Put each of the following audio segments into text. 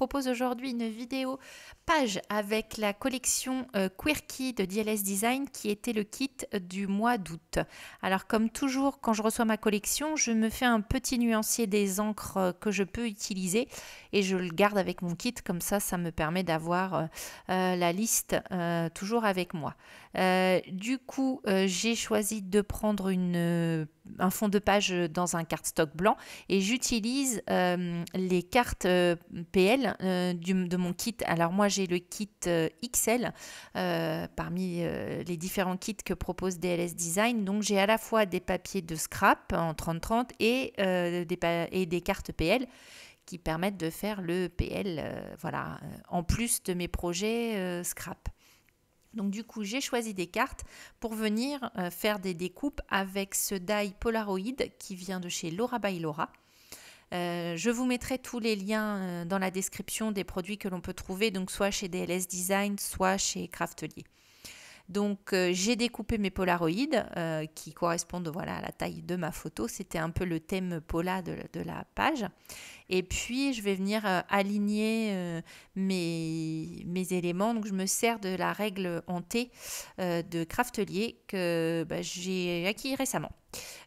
propose aujourd'hui une vidéo page avec la collection Quirky de DLS Design qui était le kit du mois d'août. Alors comme toujours quand je reçois ma collection, je me fais un petit nuancier des encres que je peux utiliser et je le garde avec mon kit, comme ça me permet d'avoir la liste toujours avec moi. Du coup, j'ai choisi de prendre un fond de page dans un cardstock blanc et j'utilise les cartes PL de mon kit. Alors moi j'ai le kit XL parmi les différents kits que propose DLS Design. Donc j'ai à la fois des papiers de scrap en 30-30 et des cartes PL qui permettent de faire le PL en plus de mes projets scrap. Donc du coup, j'ai choisi des cartes pour venir faire des découpes avec ce die Polaroid qui vient de chez Laura by Laura. Je vous mettrai tous les liens dans la description des produits que l'on peut trouver, donc soit chez DLS Design, soit chez Craftelier. Donc j'ai découpé mes Polaroids qui correspondent à la taille de ma photo. C'était un peu le thème Pola de la page. Et puis je vais venir aligner mes éléments. Donc je me sers de la règle en T de Craftelier que j'ai acquis récemment.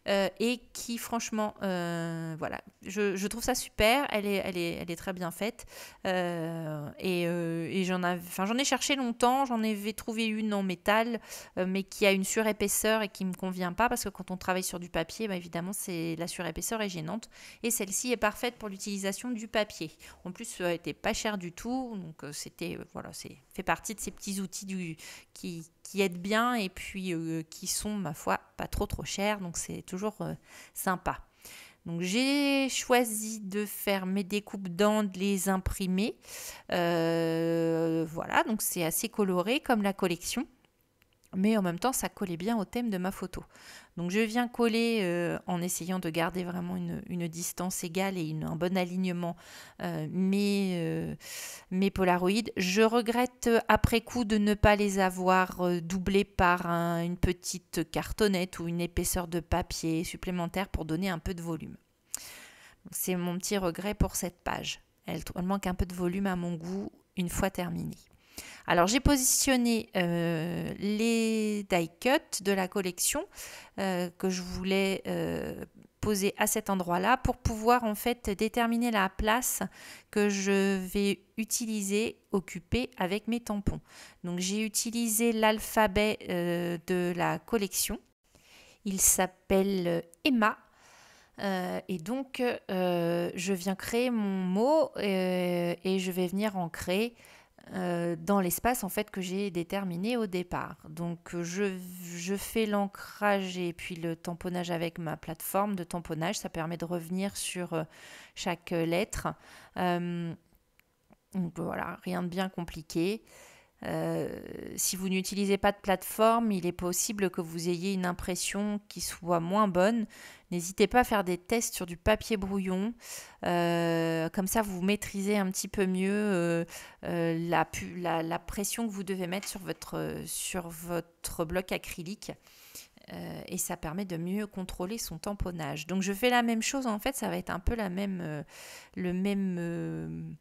Et qui franchement je trouve ça super, elle est très bien faite et j'en ai cherché longtemps, j'en avais trouvé une en métal mais qui a une surépaisseur et qui me convient pas parce que quand on travaille sur du papier évidemment la surépaisseur est gênante et celle-ci est parfaite pour l'utilisation du papier. En plus elle était pas chère du tout, donc c'était c'est fait partie de ces petits outils qui aident bien et puis qui sont ma foi pas trop chers, donc c'est toujours sympa. Donc j'ai choisi de faire mes découpes de les imprimer. Donc c'est assez coloré comme la collection. Mais en même temps, ça collait bien au thème de ma photo. Donc je viens coller en essayant de garder vraiment une distance égale et un bon alignement mes Polaroids. Je regrette après coup de ne pas les avoir doublés par une petite cartonnette ou une épaisseur de papier supplémentaire pour donner un peu de volume. C'est mon petit regret pour cette page. Elle manque un peu de volume à mon goût une fois terminée. Alors j'ai positionné les die cuts de la collection que je voulais poser à cet endroit-là pour pouvoir en fait déterminer la place que je vais occuper avec mes tampons. Donc j'ai utilisé l'alphabet de la collection. Il s'appelle Emma. Et donc je viens créer mon mot et je vais venir ancrer dans l'espace en fait que j'ai déterminé au départ. Donc je fais l'ancrage et puis le tamponnage avec ma plateforme de tamponnage. Ça permet de revenir sur chaque lettre. Donc voilà, rien de bien compliqué. Si vous n'utilisez pas de plateforme, il est possible que vous ayez une impression qui soit moins bonne. N'hésitez pas à faire des tests sur du papier brouillon. Comme ça, vous maîtrisez un petit peu mieux la pression que vous devez mettre sur votre bloc acrylique. Et ça permet de mieux contrôler son tamponnage. Donc je fais la même chose, en fait, ça va être un peu le même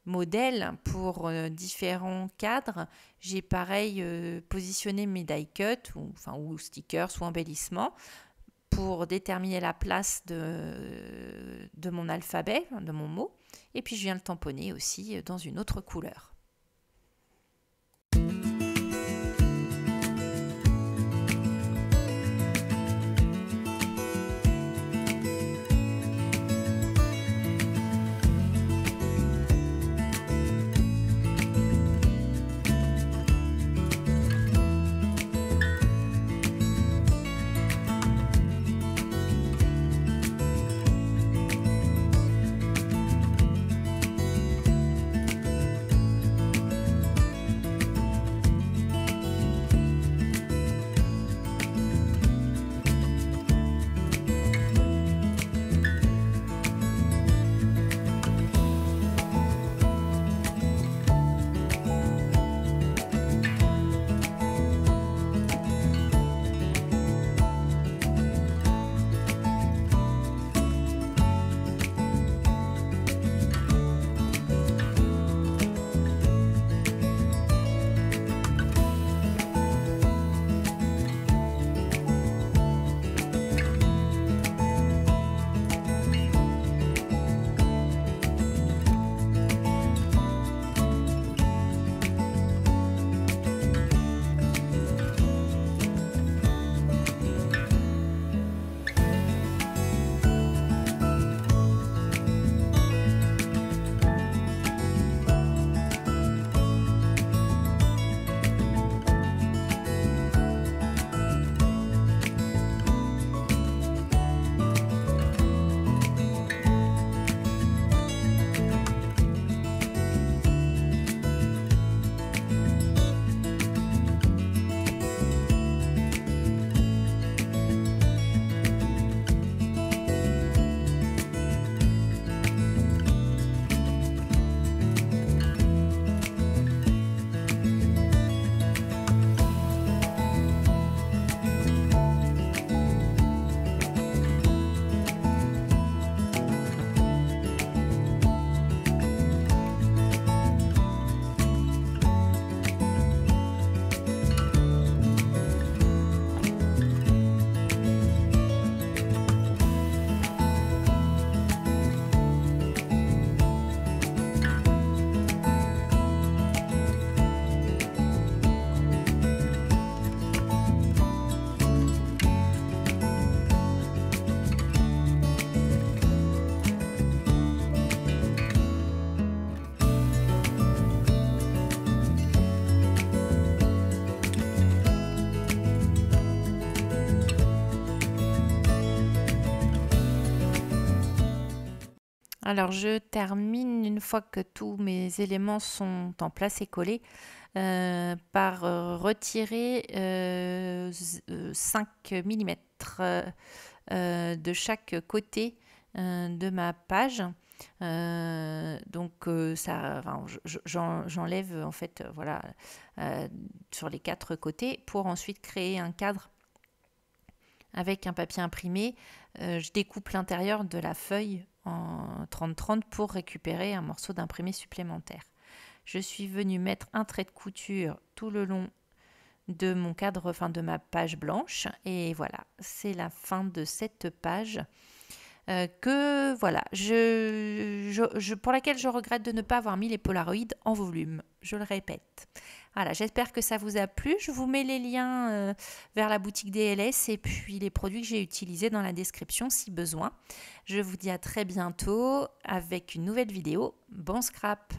modèle pour différents cadres. J'ai pareil positionné mes die cuts ou stickers ou embellissements pour déterminer la place de mon alphabet, de mon mot, et puis je viens le tamponner aussi dans une autre couleur. Alors je termine une fois que tous mes éléments sont en place et collés par retirer 5 millimètres de chaque côté de ma page. Ça, enfin, j'enlève en fait voilà sur les 4 côtés pour ensuite créer un cadre avec un papier imprimé. Je découpe l'intérieur de la feuille en 30-30 pour récupérer un morceau d'imprimé supplémentaire. Je suis venue mettre un trait de couture tout le long de mon cadre, enfin de ma page blanche, et voilà, c'est la fin de cette page que voilà, pour laquelle je regrette de ne pas avoir mis les Polaroids en volume, je le répète. Voilà, j'espère que ça vous a plu. Je vous mets les liens vers la boutique DLS et puis les produits que j'ai utilisés dans la description si besoin. Je vous dis à très bientôt avec une nouvelle vidéo. Bon scrap!